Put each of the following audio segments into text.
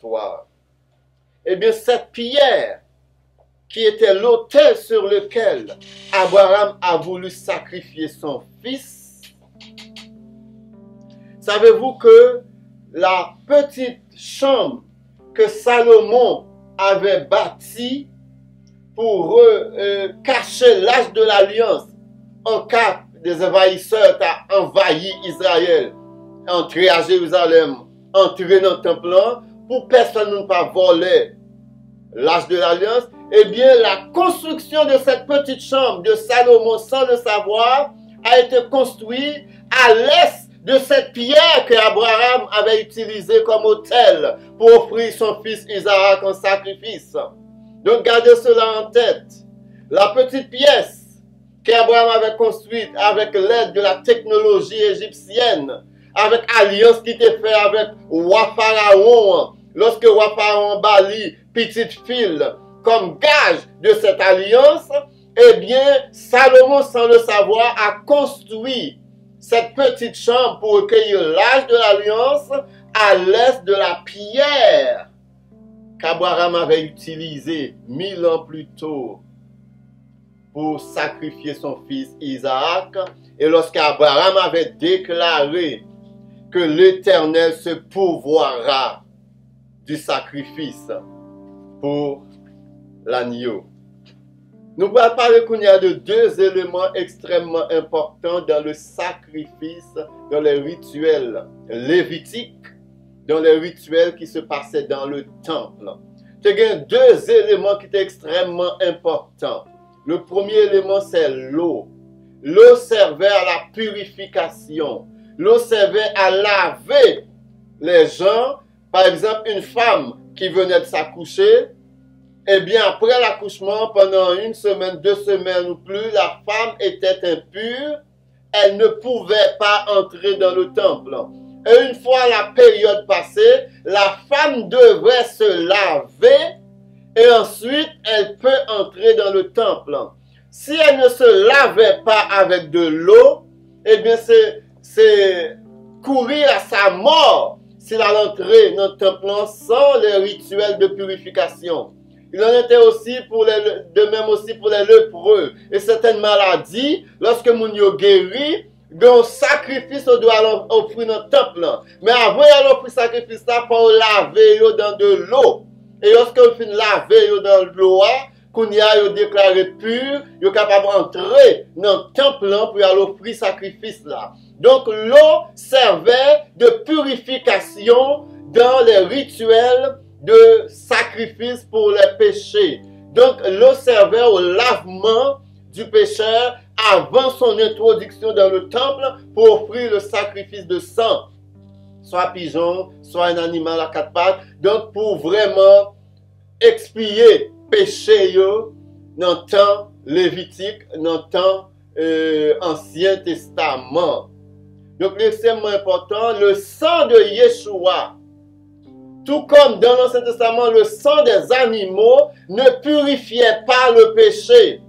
l'histoire. Eh bien, cette pierre qui était l'autel sur lequel Abraham a voulu sacrifier son fils, savez-vous que la petite chambre que Salomon avait bâtie pour cacher l'arche de l'alliance en cas des envahisseurs qui ont envahi Israël, entrer à Jérusalem, entrer dans le temple, pour personne ne pas voler l'arche de l'alliance, eh bien la construction de cette petite chambre de Salomon, sans le savoir, a été construite à l'est de cette pierre que Abraham avait utilisée comme autel pour offrir son fils Isaac en sacrifice. Donc gardez cela en tête. La petite pièce qu'Abraham avait construite avec l'aide de la technologie égyptienne, avec alliance qui était faite avec roi Pharaon, lorsque roi Pharaon Bali, petite fille, comme gage de cette alliance, eh bien, Salomon, sans le savoir, a construit cette petite chambre pour recueillir l'arche de l'alliance à l'est de la pierre qu'Abraham avait utilisée 1000 ans plus tôt pour sacrifier son fils Isaac. Et lorsqu'Abraham avait déclaré que l'Éternel se pourvoira du sacrifice pour l'agneau. Nous allons parler qu'il y a de deux éléments extrêmement importants dans le sacrifice, dans les rituels lévitiques, dans les rituels qui se passaient dans le temple. Il y a deux éléments qui étaient extrêmement importants. Le premier élément, c'est l'eau. L'eau servait à la purification. L'eau servait à laver les gens. Par exemple, une femme qui venait de s'accoucher, eh bien, après l'accouchement, pendant 1 semaine, 2 semaines ou plus, la femme était impure. Elle ne pouvait pas entrer dans le temple. Et une fois la période passée, la femme devrait se laver et ensuite elle peut entrer dans le temple. Si elle ne se lavait pas avec de l'eau, eh bien, c'est courir à sa mort s'il allait entrer dans le temple sans les rituels de purification. Il en était aussi de même aussi pour les lépreux. Et certaines maladies, lorsque moun yo guéri, un sacrifice on doit offrir dans le temple. Mais avant d'offrir sacrifice, il faut laver dans de l'eau. Et lorsque on finit laver dans l'eau, qu'on y a déclaré pur, il est capable d'entrer dans le temple pour aller offrir sacrifice là. Donc l'eau servait de purification dans les rituels de sacrifice pour les péchés. Donc l'eau servait au lavement du pécheur avant son introduction dans le temple pour offrir le sacrifice de sang, soit pigeon, soit un animal à 4 pattes. Donc pour vraiment expier péché dans le temps lévitique, dans le temps Ancien Testament. Donc l'extrêmement important, le sang de Yeshua, tout comme dans l'Ancien Testament, le sang des animaux ne purifiait pas le péché.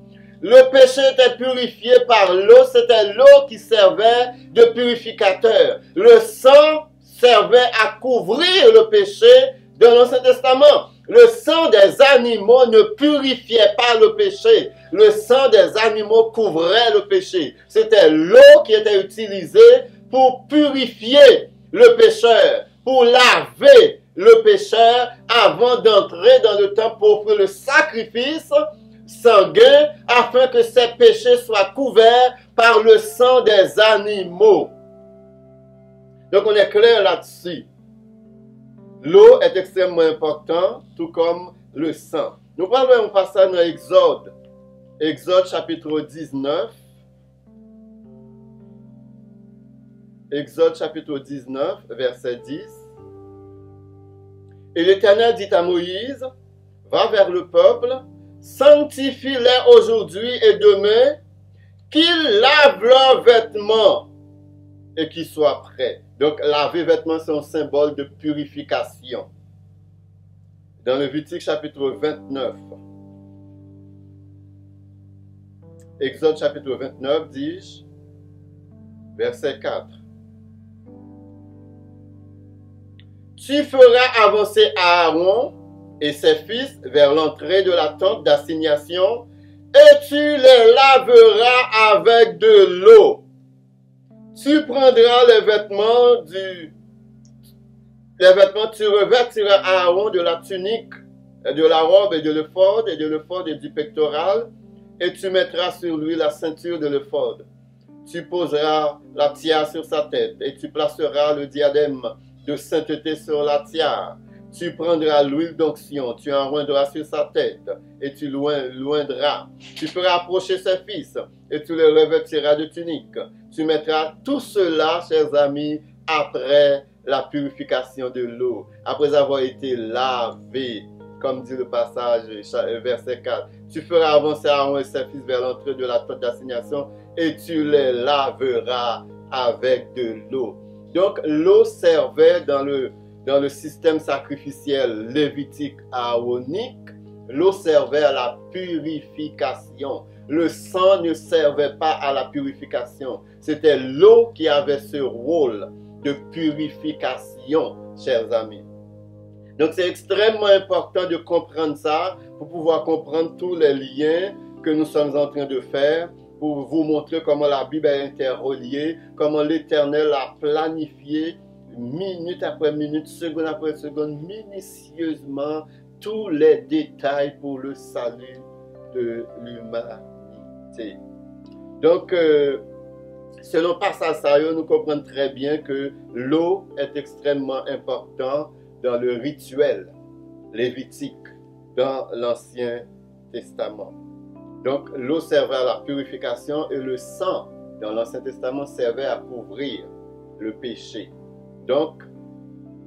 Le péché était purifié par l'eau, c'était l'eau qui servait de purificateur. Le sang servait à couvrir le péché dans l'Ancien Testament. Le sang des animaux ne purifiait pas le péché. Le sang des animaux couvrait le péché. C'était l'eau qui était utilisée pour purifier le pécheur, pour laver le pécheur avant d'entrer dans le temple pour offrir le sacrifice sanguin afin que ses péchés soient couverts par le sang des animaux. Donc on est clair là-dessus. L'eau est extrêmement importante, tout comme le sang. Nous parlons un passage dans Exode. Exode chapitre 19. Exode chapitre 19, verset 10. Et l'Éternel dit à Moïse, va vers le peuple, sanctifie-les aujourd'hui et demain, qu'ils lavent leurs vêtements et qu'ils soient prêts. Donc, laver vêtements, c'est un symbole de purification. Dans Lévitique chapitre 29, Exode chapitre 29, dis-je, verset 4. Tu feras avancer Aaron et ses fils vers l'entrée de la tente d'assignation et tu les laveras avec de l'eau. Tu prendras tu revêtiras Aaron de la tunique, de la robe et de l'éphod et du pectoral, et tu mettras sur lui la ceinture de l'éphod. Tu poseras la tiare sur sa tête, et tu placeras le diadème de sainteté sur la tiare. Tu prendras l'huile d'onction, tu en oindras sur sa tête, et tu l'oindras. Tu feras approcher ses fils, et tu les revêtiras de tunique. Tu mettras tout cela, chers amis, après la purification de l'eau, après avoir été lavé, comme dit le passage, verset 4. Tu feras avancer Aaron et ses fils vers l'entrée de la tente d'assignation, et tu les laveras avec de l'eau. Donc, l'eau servait dans le système sacrificiel lévitique aaronique, l'eau servait à la purification. Le sang ne servait pas à la purification. C'était l'eau qui avait ce rôle de purification, chers amis. Donc, c'est extrêmement important de comprendre ça pour pouvoir comprendre tous les liens que nous sommes en train de faire pour vous montrer comment la Bible est interreliée, comment l'Éternel a planifié minute après minute, seconde après seconde, minutieusement, tous les détails pour le salut de l'humanité. Donc, selon Pascal Sayo, nous comprenons très bien que l'eau est extrêmement importante dans le rituel lévitique dans l'Ancien Testament. Donc, l'eau servait à la purification et le sang dans l'Ancien Testament servait à couvrir le péché. Donc,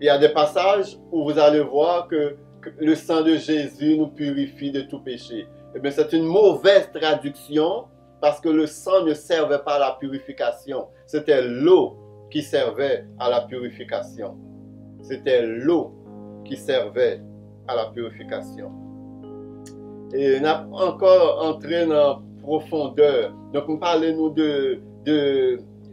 il y a des passages où vous allez voir que le sang de Jésus nous purifie de tout péché. Eh bien, c'est une mauvaise traduction parce que le sang ne servait pas à la purification. C'était l'eau qui servait à la purification. C'était l'eau qui servait à la purification. Et on a encore entré dans profondeur. Donc, nous parlons de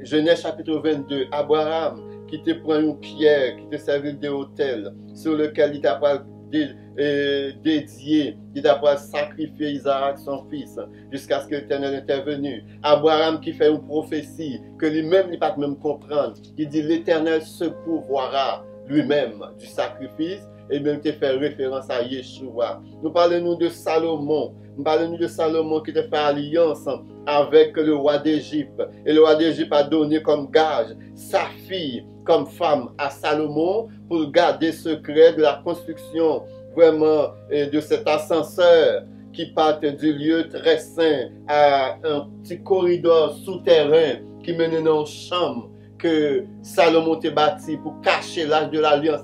Genèse chapitre 22. Abraham qui te prend une pierre, qui te servi d'autel, sur lequel il t'a pas dédié, il t'a pas sacrifié Isaac, son fils, jusqu'à ce que l'Éternel intervenu. Abraham qui fait une prophétie, que lui-même n'est pas même comprendre. Il dit l'Éternel se pourvoira lui-même du sacrifice, et même te fait référence à Yeshua. Nous parlons de Salomon. Nous parlons de Salomon qui te fait alliance avec le roi d'Égypte. Et le roi d'Égypte a donné comme gage sa fille comme femme à Salomon pour garder secret de la construction vraiment de cet ascenseur qui part du lieu très saint à un petit corridor souterrain qui mène dans une chambre que Salomon t'a bâti pour cacher l'âge de l'alliance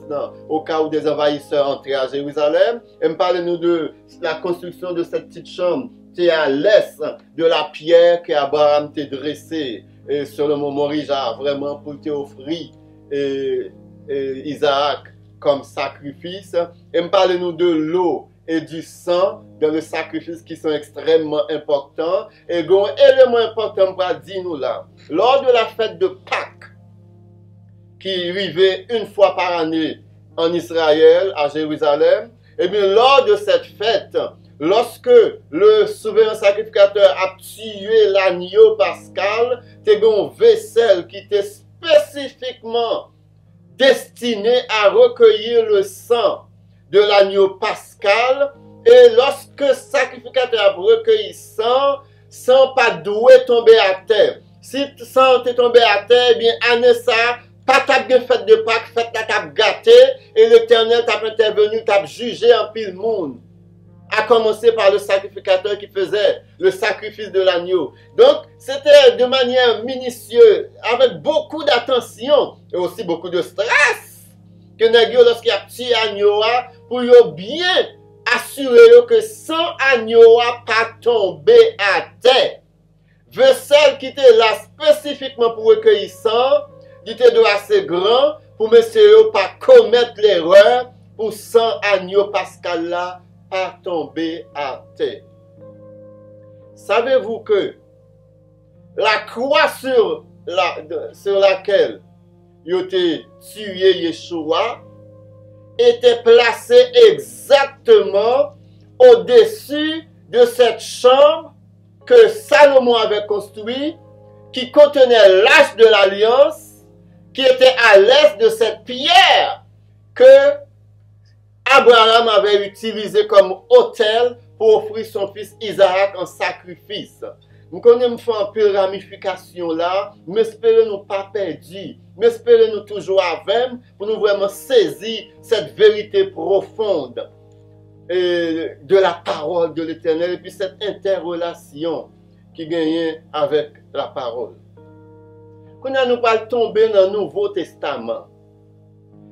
au cas où des envahisseurs entraient à Jérusalem. Et parlez-nous de la construction de cette petite chambre. C'est à l'est de la pierre qu'Abraham t'a dressée. Et Salomon Morija vraiment pour t'offrir Isaac comme sacrifice. Et parlez-nous de l'eau et du sang dans le sacrifice qui sont extrêmement importants. Et un élément important pour dire nous là. Lors de la fête de Pâques, qui arrivait une fois par année en Israël, à Jérusalem, et bien lors de cette fête, lorsque le souverain sacrificateur a tué l'agneau pascal, c'est une vaisselle qui était spécifiquement destinée à recueillir le sang de l'agneau pascal, et lorsque le sacrificateur a recueilli sang, sans pas doué tomber à terre. Si sang est tombé à terre, eh bien, année ça, pas t'a bien fait de Pâques, fait t'a gâté, et l'Éternel t'a intervenu, t'a jugé en pile monde. À commencer par le sacrificateur qui faisait le sacrifice de l'agneau. Donc, c'était de manière minutieuse, avec beaucoup d'attention, et aussi beaucoup de stress, que Nagio, lorsqu'il a tué l'agneau, pour bien assurer que sans agneau pas tomber à terre. Vaisselle qui était là spécifiquement pour recueillir sang, il était assez grand pour monsieur pas commettre l'erreur pour sans agneau pascal là pas tomber à terre. Savez-vous que la croix sur laquelle il a tué Yeshua, était placé exactement au-dessus de cette chambre que Salomon avait construite, qui contenait l'arche de l'alliance, qui était à l'est de cette pierre que Abraham avait utilisée comme autel pour offrir son fils Isaac en sacrifice. Nous connaissons un peu la ramification là, mais espérons-nous pas perdus, mais espérons-nous toujours avec pour nous vraiment saisir cette vérité profonde de la parole de l'Éternel et puis cette interrelation qui gagne avec la parole. Quand nous parlons tomber dans le Nouveau Testament,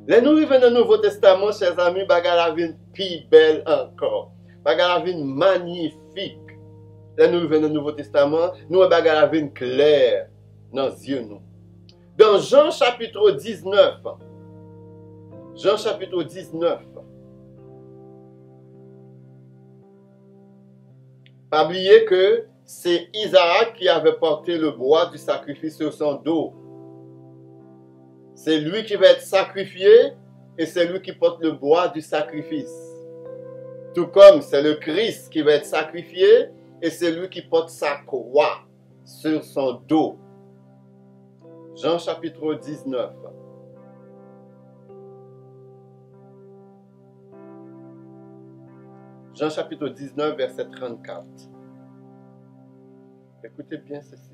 les nous arrivons dans le Nouveau Testament, chers amis, bagala vin plus belle encore, bagala vin magnifique. Là, nous venons dans le Nouveau Testament, nous avons bagala vin clair dans les yeux nous. Dans Jean chapitre 19, Jean chapitre 19, pas oublier que c'est Isaac qui avait porté le bois du sacrifice sur son dos. C'est lui qui va être sacrifié et c'est lui qui porte le bois du sacrifice. Tout comme c'est le Christ qui va être sacrifié et c'est lui qui porte sa croix sur son dos. Jean chapitre 19. Jean chapitre 19, verset 34. Écoutez bien ceci.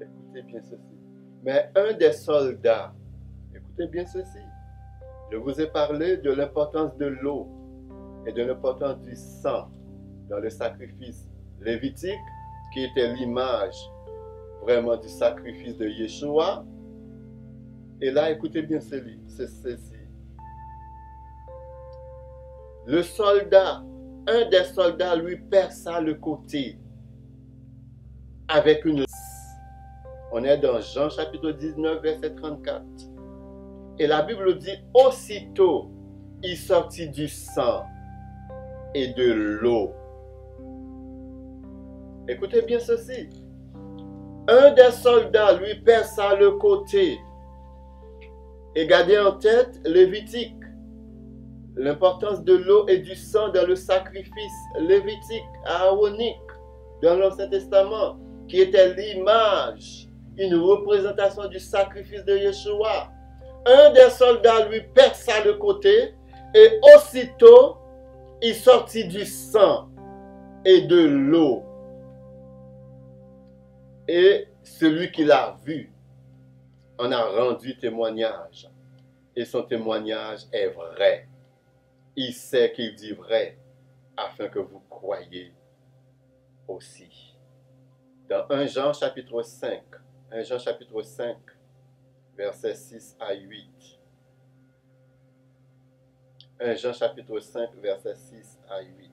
Écoutez bien ceci. Mais un des soldats, écoutez bien ceci. Je vous ai parlé de l'importance de l'eau et de l'importance du sang dans le sacrifice lévitique, qui était l'image vraiment du sacrifice de Yeshua. Et là, écoutez bien ceci. Le soldat, un des soldats lui perça le côté avec une lance. On est dans Jean chapitre 19, verset 34. Et la Bible dit, aussitôt, il sortit du sang et de l'eau. Écoutez bien ceci. Un des soldats lui perça le côté. Et gardez en tête Lévitique. L'importance de l'eau et du sang dans le sacrifice lévitique, aaronique, dans l'Ancien Testament, qui était l'image, une représentation du sacrifice de Yeshua. Un des soldats lui perça le côté et aussitôt il sortit du sang et de l'eau. Et celui qui l'a vu en a rendu témoignage. Et son témoignage est vrai. Il sait qu'il dit vrai afin que vous croyiez aussi. Dans 1 Jean chapitre 5, 1 Jean chapitre 5, versets 6 à 8. 1 Jean chapitre 5, versets 6 à 8.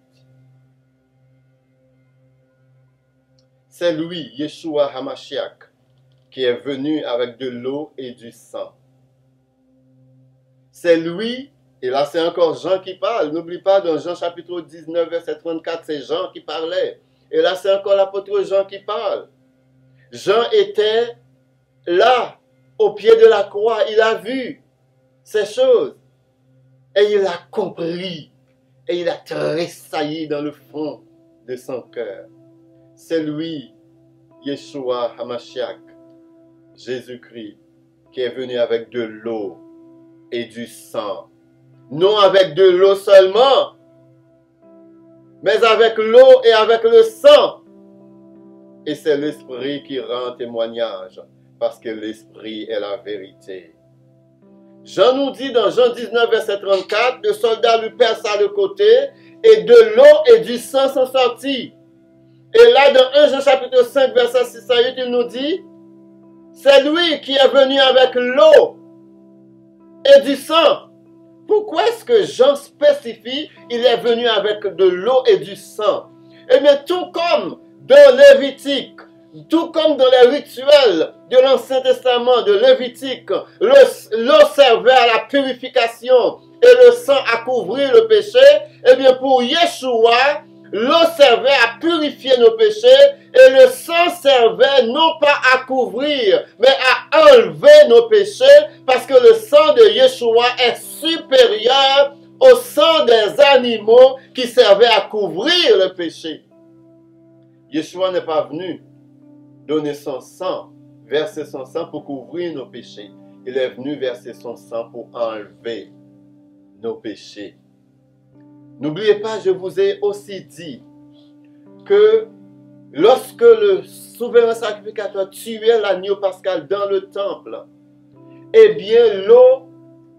C'est lui, Yeshua HaMashiach, qui est venu avec de l'eau et du sang. C'est lui, et là c'est encore Jean qui parle, n'oublie pas dans Jean chapitre 19, verset 34, c'est Jean qui parlait. Et là c'est encore l'apôtre Jean qui parle. Jean était là, au pied de la croix, il a vu ces choses. Et il a compris, et il a tressailli dans le fond de son cœur. C'est lui, Yeshua HaMashiach, Jésus-Christ, qui est venu avec de l'eau et du sang. Non avec de l'eau seulement, mais avec l'eau et avec le sang. Et c'est l'Esprit qui rend témoignage, parce que l'Esprit est la vérité. Jean nous dit dans Jean 19, verset 34, le soldat lui perça le côté, et de l'eau et du sang sont sortis. Et là, dans 1 Jean chapitre 5, verset 6 à 8, il nous dit, c'est lui qui est venu avec l'eau et du sang. Pourquoi est-ce que Jean spécifie, il est venu avec de l'eau et du sang? Eh bien, tout comme dans Lévitique, tout comme dans les rituels de l'Ancien Testament, de Lévitique, l'eau servait à la purification et le sang à couvrir le péché, eh bien, pour Yeshua, L'eau servait à purifier nos péchés et le sang servait non pas à couvrir, mais à enlever nos péchés parce que le sang de Yeshua est supérieur au sang des animaux qui servaient à couvrir le péché. Yeshua n'est pas venu donner son sang, verser son sang pour couvrir nos péchés. Il est venu verser son sang pour enlever nos péchés. N'oubliez pas, je vous ai aussi dit que lorsque le souverain sacrificateur tuait l'agneau pascal dans le temple, eh bien l'eau,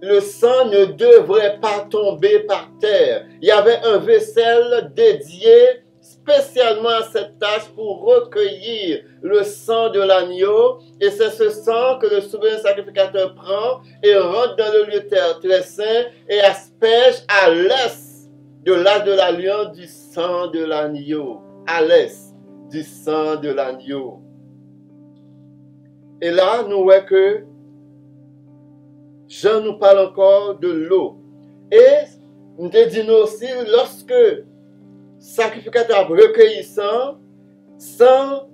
le sang ne devrait pas tomber par terre. Il y avait un vaisselle dédié spécialement à cette tâche pour recueillir le sang de l'agneau. Et c'est ce sang que le souverain sacrificateur prend et rentre dans le lieu très saint et asperge à l'est de l'âge de l'alliance du sang de l'agneau. À l'est du sang de l'agneau. Et là, nous voyons que Jean nous parle encore de l'eau. Et nous te disons aussi, lorsque sacrificateur a recueilli sang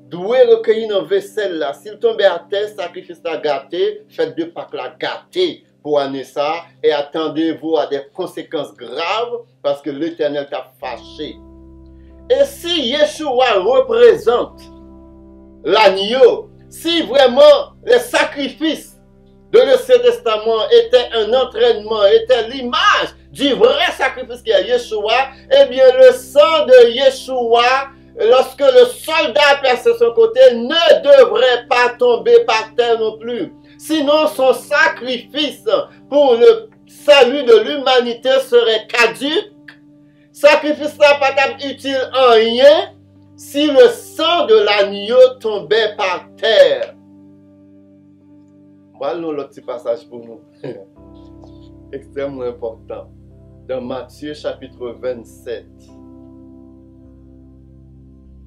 doit recueillir dans vaisselle là. S'il tombait à terre, sacrifice la gâté, faites de Pâques la gâté pour amener ça et attendez-vous à des conséquences graves parce que l'Éternel t'a fâché. Et si Yeshua représente l'agneau, si vraiment les sacrifices de l'Ancien Testament étaient un entraînement, étaient l'image du vrai sacrifice qui est Yeshua, eh bien le sang de Yeshua, lorsque le soldat perce son côté, ne devrait pas tomber par terre non plus. Sinon son sacrifice pour le salut de l'humanité serait caduque. Sacrifice n'est pas utile en rien si le sang de l'agneau tombait par terre. Voilà l'autre petit passage pour nous. Extrêmement important. Dans Matthieu chapitre 27.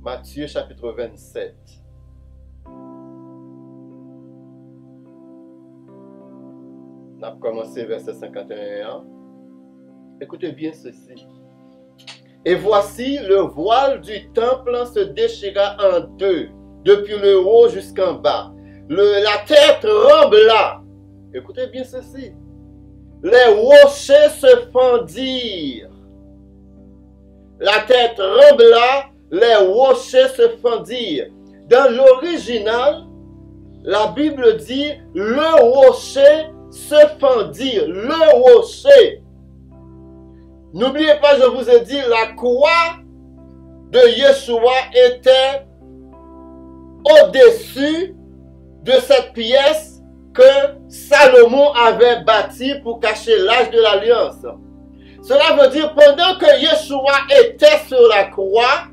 Matthieu chapitre 27. On a commencé verset 51. Écoutez bien ceci. Et voici, le voile du temple se déchira en deux, depuis le haut jusqu'en bas. La terre trembla. Écoutez bien ceci. Les rochers se fendirent. La terre trembla, les rochers se fendirent. Dans l'original, la Bible dit le rocher se fendit. Le rocher. N'oubliez pas, je vous ai dit, la croix de Yeshua était au-dessus de cette pièce que Salomon avait bâtie pour cacher l'Arche de l'Alliance. Cela veut dire, pendant que Yeshua était sur la croix,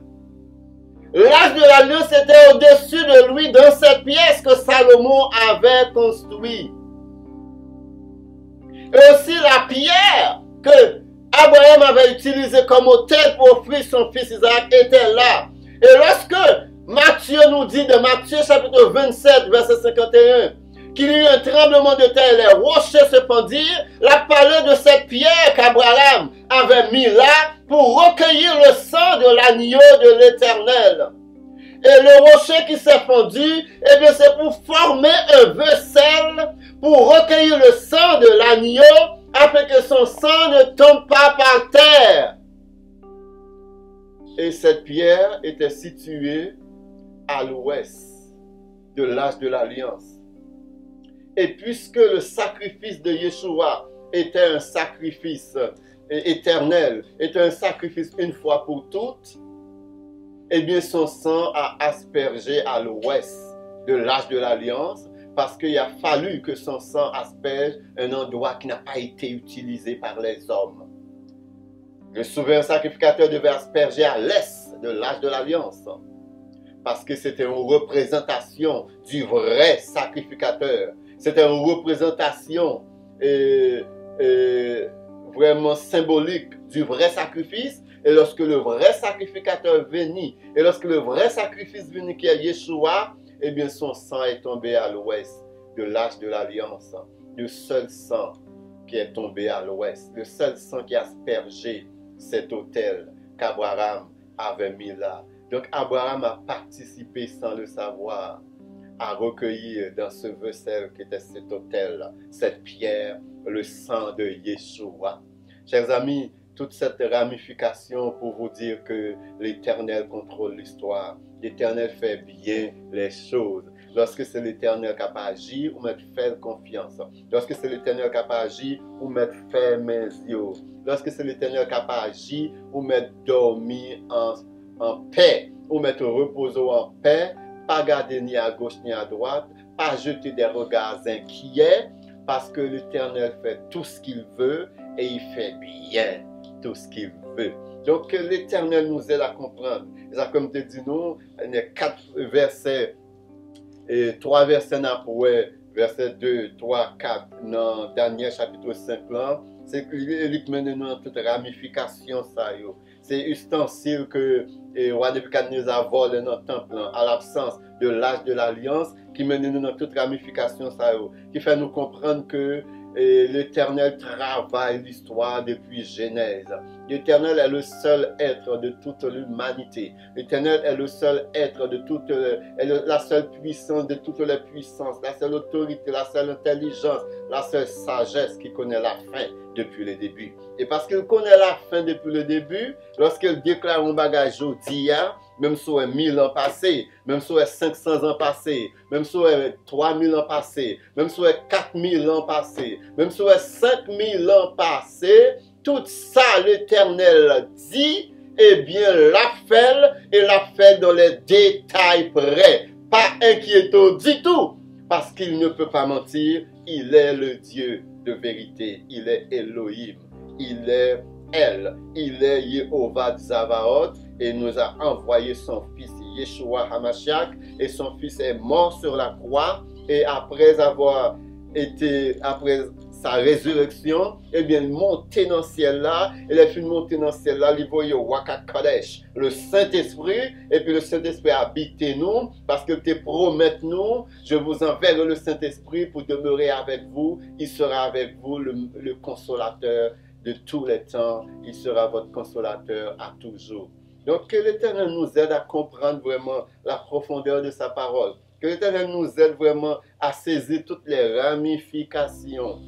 l'Arche de l'Alliance était au-dessus de lui dans cette pièce que Salomon avait construite. Et aussi la pierre que Abraham avait utilisée comme autel pour offrir son fils Isaac était là. Et lorsque Matthieu nous dit dans Matthieu chapitre 27, verset 51, qu'il y eut un tremblement de terre, les rochers se fendirent, la parole de cette pierre qu'Abraham avait mis là pour recueillir le sang de l'agneau de l'Éternel. Et le rocher qui s'est fondu, eh bien c'est pour former un vaisselle, pour recueillir le sang de l'agneau, afin que son sang ne tombe pas par terre. Et cette pierre était située à l'ouest de l'Arche de l'Alliance. Et puisque le sacrifice de Yeshua était un sacrifice éternel, était un sacrifice une fois pour toutes, eh bien son sang a aspergé à l'ouest de l'Arche de l'Alliance, parce qu'il a fallu que son sang asperge un endroit qui n'a pas été utilisé par les hommes. Le souverain sacrificateur devait asperger à l'est de l'Arche de l'Alliance, parce que c'était une représentation du vrai sacrificateur. C'était une représentation vraiment symbolique du vrai sacrifice. Et lorsque le vrai sacrificateur venait, et lorsque le vrai sacrifice venait qui est Yeshua, eh bien son sang est tombé à l'ouest de l'Arche de l'Alliance. Le seul sang qui est tombé à l'ouest, le seul sang qui a aspergé cet autel qu'Abraham avait mis là. Donc Abraham a participé sans le savoir à recueillir dans ce vaisselle qui était cet autel, cette pierre, le sang de Yeshua. Chers amis, toute cette ramification pour vous dire que l'Éternel contrôle l'histoire. L'Éternel fait bien les choses. Lorsque c'est l'Éternel qui a agi, on met faire confiance. Lorsque c'est l'Éternel qui a agi, on met faire mes yeux. Lorsque c'est l'Éternel qui a agi, on met dormir en paix. On met reposer en paix, pas garder ni à gauche ni à droite, pas jeter des regards inquiets, parce que l'Éternel fait tout ce qu'il veut et il fait bien tout ce qu'il veut. Donc que l'Éternel nous aide à comprendre. Et ça, comme tu dis, nous, il y a 4 versets, et 3 versets après, verset 2, 3, 4, dans Daniel chapitre 5, c'est qu'il mène nous dans toute ramification. C'est ustensile que le roi Nebuchadnezzar a volé dans le temple à l'absence de l'âge de l'alliance, qui mène nous dans toute ramification, qui fait nous comprendre que l'Éternel travaille l'histoire depuis Genèse. L'Éternel est le seul être de toute l'humanité. L'Éternel est le seul être de toute, la seule puissance de toutes les puissances, la seule autorité, la seule intelligence, la seule sagesse qui connaît la fin depuis le début. Et parce qu'il connaît la fin depuis le début, lorsqu'il déclare un bagage aujourd'hui, même sur 1000 ans passés, même sur 500 ans passés, même sur 3000 ans passés, même sur 4000 ans passés, même sur 5000 ans passés, tout ça l'Éternel dit, eh bien l'a fait et l'a fait dans les détails près. Pas inquiétant du tout, parce qu'il ne peut pas mentir, il est le Dieu de vérité, il est Elohim, il est El, il est Yehovah Zavaot, et nous a envoyé son fils Yeshua Hamashiach, et son fils est mort sur la croix, et après sa résurrection, eh bien, monté dans le ciel là, il est fini monter dans le ciel là, il voyait Waka Kadesh, le Saint-Esprit, et puis le Saint-Esprit habite nous, parce que te promet nous, je vous enverrai le Saint-Esprit pour demeurer avec vous, il sera avec vous le consolateur de tous les temps, il sera votre consolateur à toujours. Donc que l'Éternel nous aide à comprendre vraiment la profondeur de sa parole. Que l'Éternel nous aide vraiment à saisir toutes les ramifications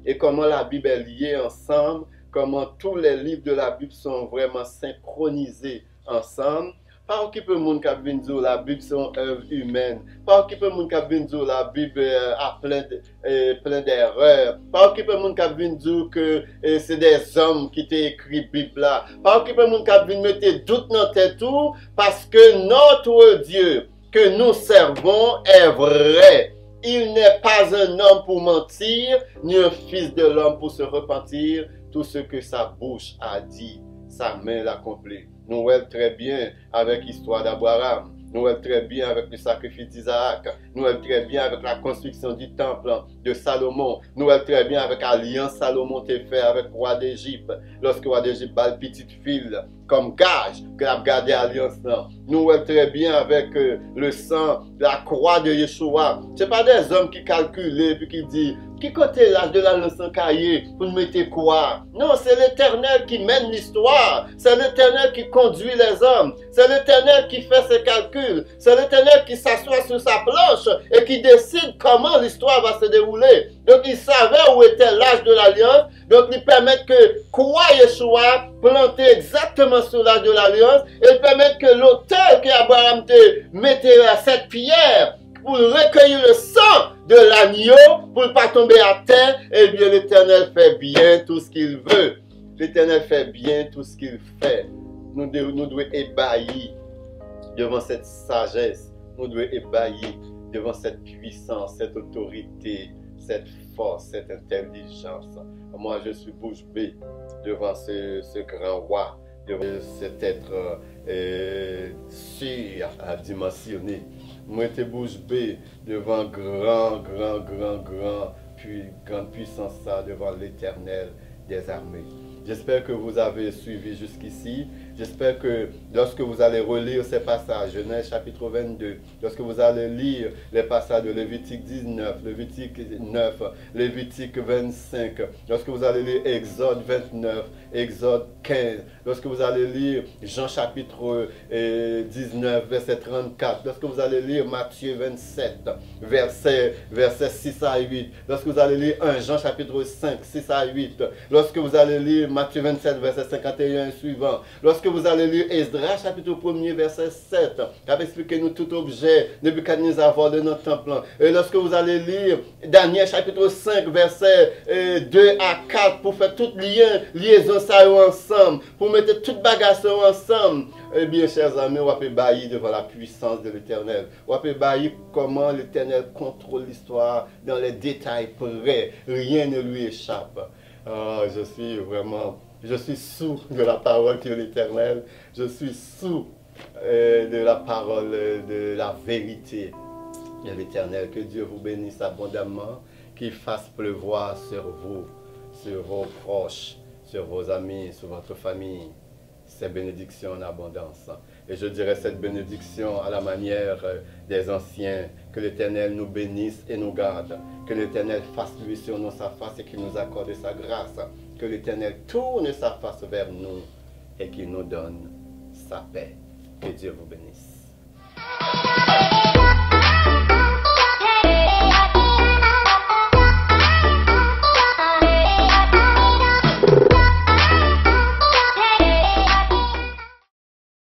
et comment la Bible est liée ensemble, comment tous les livres de la Bible sont vraiment synchronisés ensemble. Pas qui peut monde qui vient dire la Bible c'est une œuvre humaine. Pas qui peut monde qui vient dire la Bible a plein d'erreurs. Pas qui peut monde qui vient dire que c'est des hommes qui t'ont écrit la Bible là. Pas qui peut monde qui vient mettre doute dans tête tout parce que notre Dieu que nous servons est vrai. Il n'est pas un homme pour mentir, ni un fils de l'homme pour se repentir. Tout ce que sa bouche a dit, sa main l'accomplit. Nous voyons très bien avec l'histoire d'Abraham. Nous voyons très bien avec le sacrifice d'Isaac. Nous voyons très bien avec la construction du temple de Salomon. Nous voyons très bien avec l'alliance Salomon t'a fait avec le roi d'Égypte. Lorsque le roi d'Égypte bat la petite fille comme gage que a gardé l'alliance. Nous voyons très bien avec le sang, la croix de Yeshua. Ce n'est pas des hommes qui calculent et qui disent qui côté l'âge de l'alliance en cahier pour nous mettre quoi? Non, c'est l'Éternel qui mène l'histoire. C'est l'Éternel qui conduit les hommes. C'est l'Éternel qui fait ses calculs. C'est l'Éternel qui s'assoit sur sa planche et qui décide comment l'histoire va se dérouler. Donc il savait où était l'âge de l'alliance. Donc il permet que croix Yeshua planté exactement sur l'âge de l'alliance et permet que l'autel qu'Abraham mettait à cette pierre pour recueillir le sang de l'agneau, pour ne pas tomber à terre, eh bien l'Éternel fait bien tout ce qu'il veut. L'Éternel fait bien tout ce qu'il fait. Nous devons ébahir devant cette sagesse. Nous devons ébahir devant cette puissance, cette autorité, cette force, cette intelligence. Moi, je suis bouche bée devant ce grand roi, devant cet être surdimensionné. Moi, j'étais bouche bée devant grande puissance ça, devant l'Éternel des armées. J'espère que vous avez suivi jusqu'ici J'espère que lorsque vous allez relire ces passages, Genèse chapitre 22, lorsque vous allez lire les passages de Lévitique 19, Lévitique 9, Lévitique 25, lorsque vous allez lire Exode 29, Exode 15, lorsque vous allez lire Jean chapitre 19, verset 34, lorsque vous allez lire Matthieu 27, verset 6 à 8, lorsque vous allez lire 1 Jean chapitre 5, 6 à 8, lorsque vous allez lire Matthieu 27, verset 51 et suivant, lorsque vous allez lire Esdras chapitre 1er, verset 7, qui va expliquer nous tout objet, Nebuchadnezzar volé dans le temple. Et lorsque vous allez lire Daniel chapitre 5, verset 2 à 4, pour faire toute liaison ça ensemble, pour mettre toute bagage ensemble, eh bien, chers amis, on va bailler devant la puissance de l'Éternel. On va bailler comment l'Éternel contrôle l'histoire dans les détails près. Rien ne lui échappe. Oh, je suis sous de la parole de l'Éternel. Je suis sous de la parole de la vérité de l'Éternel. Que Dieu vous bénisse abondamment, qu'il fasse pleuvoir sur vous, sur vos proches, sur vos amis, sur votre famille. Ces bénédictions en abondance. Et je dirais cette bénédiction à la manière des anciens, que l'Éternel nous bénisse et nous garde, que l'Éternel fasse lui sur nous sa face et qu'il nous accorde sa grâce, que l'Éternel tourne sa face vers nous et qu'il nous donne sa paix. Que Dieu vous bénisse.